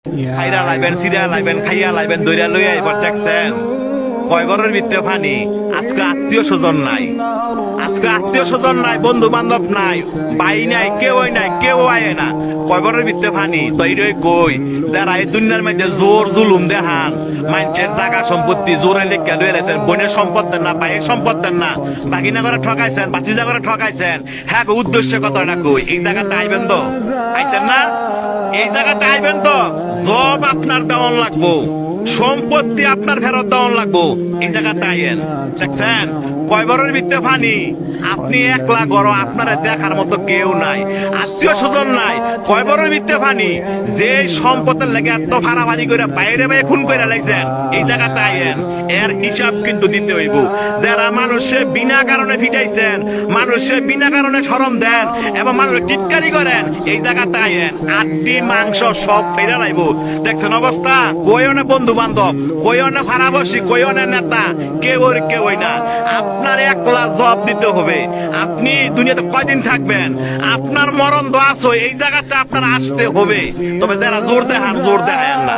খাইরা লাইবেন, সিরা লাইবেন, খাইয়া লাইবেন, দইরা লইয়া এবার দেখছেন কয় ঘরের ভিতরে পানি। আজকে আত্মীয় স্বজন নাই, আজকে আত্মীয় স্বজন নাই, বন্ধু বান্ধব নাই, ভাই নাই, কেউ নাই, কেউ আয় না, কয় ঘরের ভিতরে পানি। তৈরি কই যারা এই দুনিয়ার মধ্যে জোর জুলুম দেখান, মানুষের জায়গা সম্পত্তি জোরে লেখা লয়ে লেছেন, বোনের সম্পদ দেন না, ভাইয়ের সম্পদ দেন না, বাগিনা করে ঠকাইছেন, বাচিজা করে ঠকাইছেন। হ্যাঁ, উদ্দেশ্য কথাটা কই, এই জায়গাটা আইবেন তো, আইতেন না? এই জায়গাটা আইবেন তো, জব আপনার দেওয়ান লাগবো, সম্পত্তি আপনার ফেরত দেওয়ান লাগবো। এই জায়গাটা আইয়েন, দেখছেন কয় বড়ের ভিতরে পানি। আপনি একলা গড়, আপনারা দেখার মতো কেউ নাই, আত্মীয় স্বজন নাই, কয় বড়ের ভিতরে পানি। যে সম্পদের লেগে এত ভাড়াভাড়ি করে বাইরে বাইরে খুন করে লাগছেন, এই জায়গাটা আইয়েন, এর হিসাব কিন্তু দিতে হইব। যারা মানুষে বিনা কারণে ফিটাইছেন, মানুষে বিনা কারণে শরম দেন এবং মানুষ টিটকারি করেন, এই জায়গাটা আইয়েন, আটটি মাংস সব ফেরা লাইব। দেখছেন অবস্থা, কইও না বন্ধু বান্ধব, কইও না ভাড়াবসি, কইও না নেতা, কেউ না। আপনার একলা জবাব দিতে হবে। আপনি দুনিয়াতে কয়দিন থাকবেন, আপনার মরণ দোয়া আছে, এই জায়গাটা আপনার আসতে হবে। তবে যারা জোর দেখান, জোর দেখায় না।